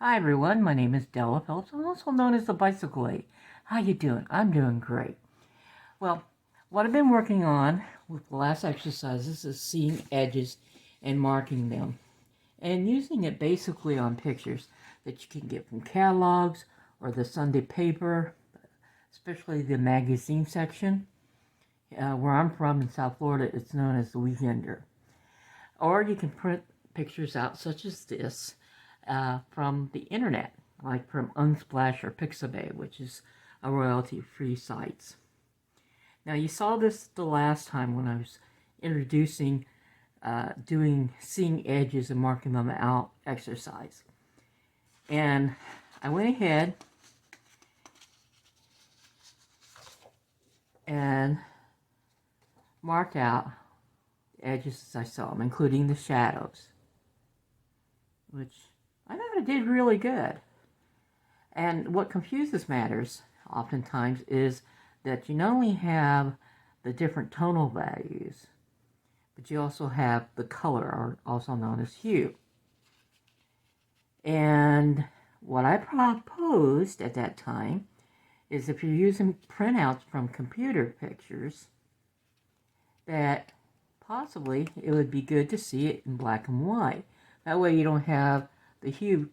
Hi everyone, my name is Della Phillips. I'm also known as the Bicycle Lady. How you doing? I'm doing great. Well, what I've been working on with the last exercises is seeing edges and marking them. And using it basically on pictures that you can get from catalogs or the Sunday paper, especially the magazine section. Where I'm from in South Florida, it's known as the Weekender. Or you can print pictures out such as this from the internet, like from Unsplash or Pixabay, which is a royalty-free sites. Now you saw this the last time when I was introducing doing seeing edges and marking them out exercise. And I went ahead and marked out the edges as I saw them, including the shadows, which I thought I did really good. And what confuses matters oftentimes is that you not only have the different tonal values, but you also have the color, or also known as hue. And what I proposed at that time is if you're using printouts from computer pictures, that possibly it would be good to see it in black and white. That way you don't have the hue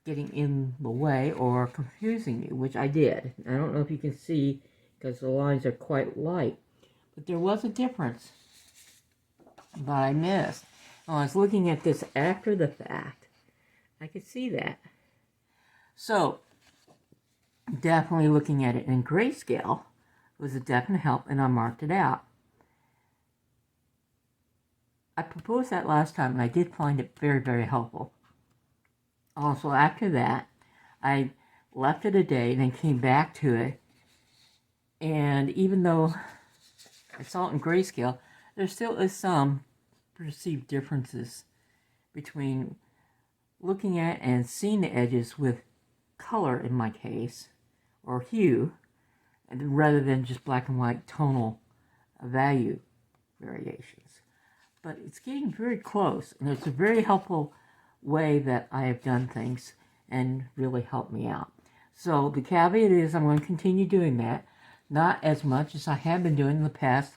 getting in the way or confusing you, which I did. I don't know if you can see because the lines are quite light, but there was a difference that I missed. When I was looking at this after the fact, I could see that. So, definitely looking at it in grayscale was a definite help, and I marked it out. I proposed that last time, and I did find it very, very helpful. Also, after that, I left it a day and then came back to it. And even though I saw it in grayscale, there still is some perceived differences between looking at and seeing the edges with color, in my case, or hue, and rather than just black and white tonal value variations. But it's getting very close, and it's a very helpful way that I have done things and really helped me out. So the caveat is I'm going to continue doing that, not as much as I have been doing in the past,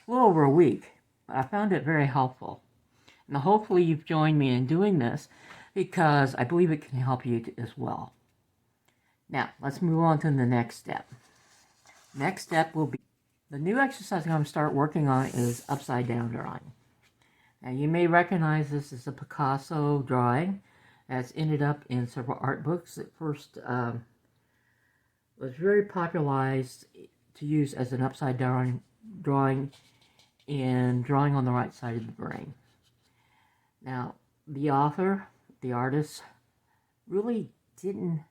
a little over a week, but I found it very helpful. And hopefully you've joined me in doing this because I believe it can help you as well. Now, let's move on to the next step. Next step will be, the new exercise I'm going to start working on is upside down drawing. Now, you may recognize this as a Picasso drawing that's ended up in several art books. It first was very popularized to use as an upside down drawing in drawing on the right side of the brain. Now, the author, the artist, really didn't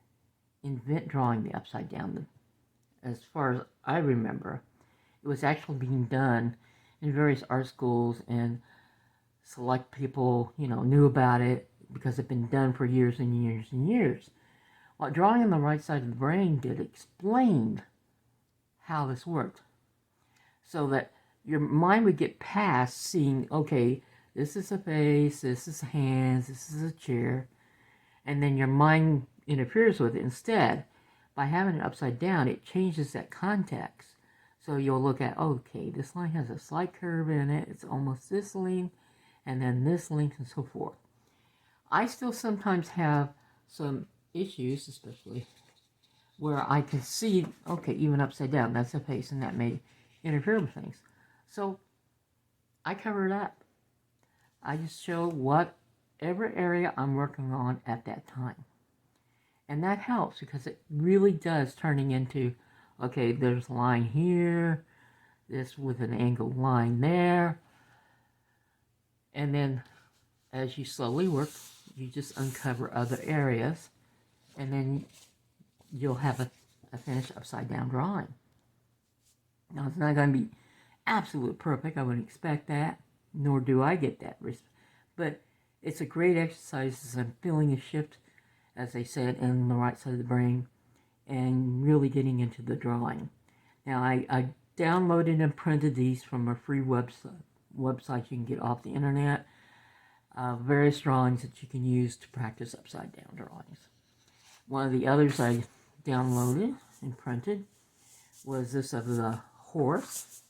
invent drawing the upside down. As far as I remember, it was actually being done in various art schools, and select people, knew about it because it's been done for years and years and years. What drawing on the right side of the brain did explained how this worked, so that your mind would get past seeing, okay, this is a face, this is hands, this is a chair, and then your mind interferes with it. Instead, by having it upside down, it changes that context. So you'll look at, okay, this line has a slight curve in it, it's almost this length, and then this length, and so forth. I still sometimes have some issues, especially where I can see, okay, even upside down, that's a face, and that may interfere with things. So I cover it up. I just show whatever area I'm working on at that time. And that helps because it really does turning into, okay, there's a line here, this with an angled line there. And then as you slowly work, you just uncover other areas, and then you'll have a finished upside down drawing. Now, it's not going to be absolute perfect. I wouldn't expect that, nor do I get that. But it's a great exercise as I'm feeling a shift, as I said, in the right side of the brain, and really getting into the drawing. Now, I downloaded and printed these from a free website you can get off the internet. various drawings that you can use to practice upside down drawings. One of the others I downloaded and printed was this of the horse.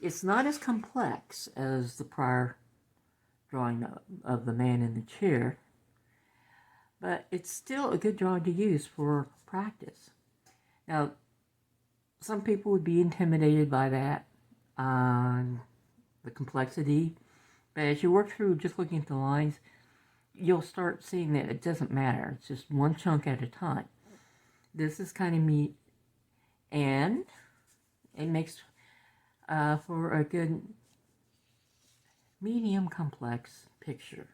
It's not as complex as the prior drawing of the man in the chair, but it's still a good drawing to use for practice. Now, some people would be intimidated by that, the complexity, but as you work through just looking at the lines, you'll start seeing that it doesn't matter. It's just one chunk at a time. This is kind of neat, and it makes for a good medium complex picture.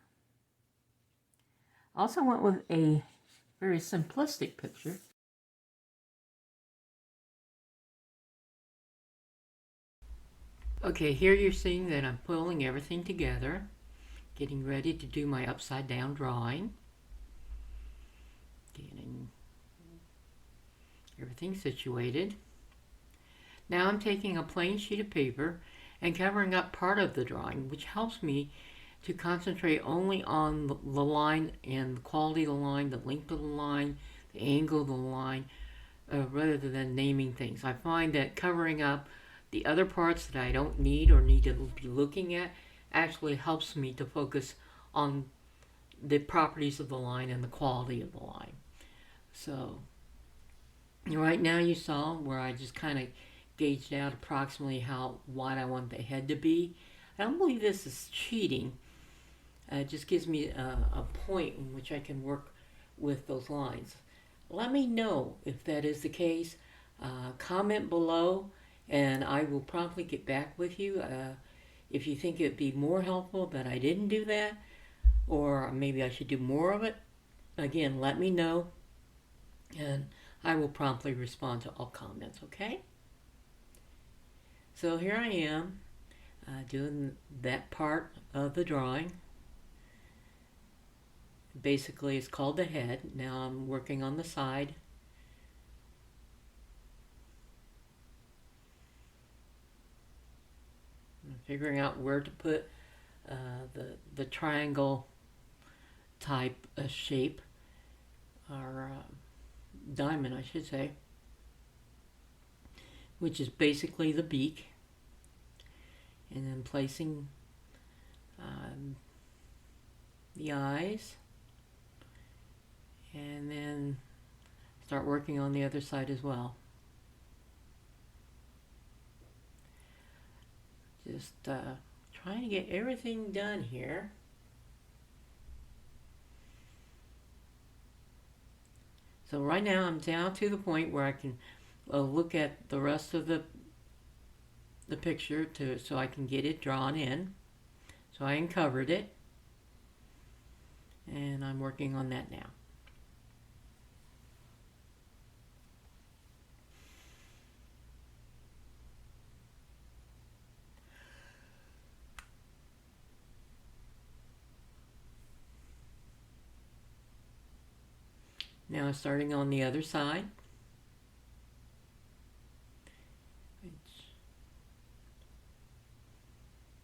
I also went with a very simplistic picture. Okay, here you're seeing that I'm pulling everything together, getting ready to do my upside down drawing. Getting everything situated. Now I'm taking a plain sheet of paper and covering up part of the drawing, which helps me to concentrate only on the line and the quality of the line, the length of the line, the angle of the line, rather than naming things. I find that covering up the other parts that I don't need or need to be looking at actually helps me to focus on the properties of the line and the quality of the line. So right now you saw where I just kind of gauged out approximately how wide I want the head to be. I don't believe this is cheating. It just gives me a point in which I can work with those lines. Let me know if that is the case. Comment below and I will promptly get back with you. If you think it would be more helpful that I didn't do that, or maybe I should do more of it, again, let me know and I will promptly respond to all comments, okay? So here I am doing that part of the drawing. Basically, it's called the head. Now I'm working on the side. I'm figuring out where to put the triangle type shape, or diamond I should say, which is basically the beak, and then placing the eyes, and then start working on the other side as well. Just trying to get everything done here. So right now I'm down to the point where I can look at the rest of the picture so I can get it drawn in. So I uncovered it and I'm working on that now. Now starting on the other side.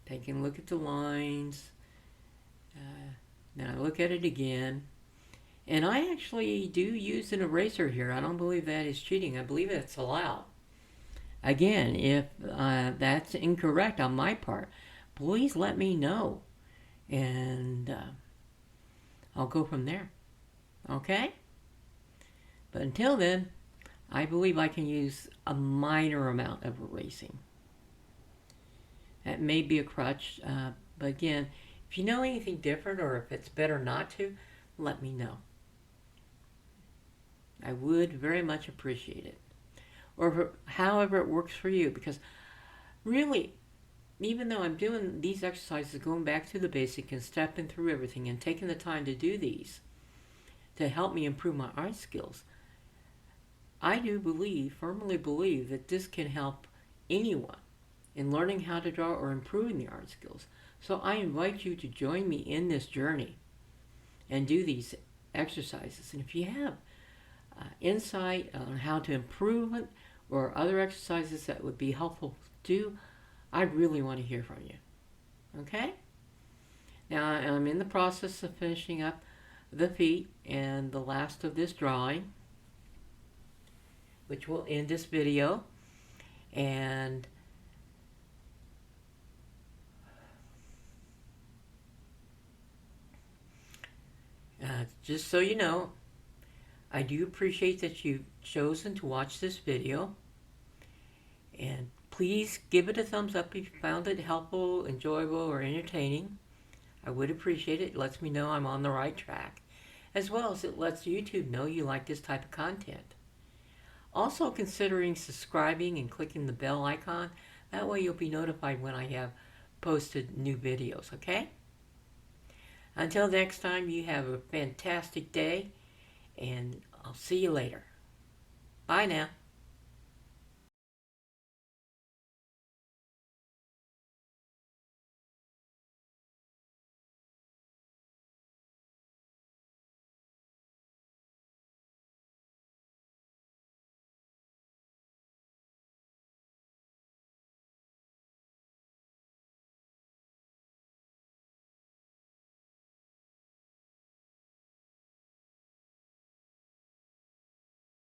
Taking a look at the lines. Then I look at it again. And I actually do use an eraser here. I don't believe that is cheating. I believe it's allowed. Again, if that's incorrect on my part, please let me know. And I'll go from there. Okay? But until then, I believe I can use a minor amount of erasing. That may be a crutch, but again, if you know anything different or if it's better not to, let me know. I would very much appreciate it. Or however it works for you, because really, even though I'm doing these exercises, going back to the basic and stepping through everything and taking the time to do these to help me improve my art skills, I do firmly believe that this can help anyone in learning how to draw or improving the art skills. So I invite you to join me in this journey and do these exercises. And if you have insight on how to improve it or other exercises that would be helpful to do, I really want to hear from you. Okay? Now I'm in the process of finishing up the feet and the last of this drawing, which will end this video. And just so you know, I do appreciate that you've chosen to watch this video. And please give it a thumbs up if you found it helpful, enjoyable, or entertaining. I would appreciate it. It lets me know I'm on the right track, as well as it lets YouTube know you like this type of content. Also considering subscribing and clicking the bell icon. That way you'll be notified when I have posted new videos, okay? Until next time, you have a fantastic day, and I'll see you later. Bye now.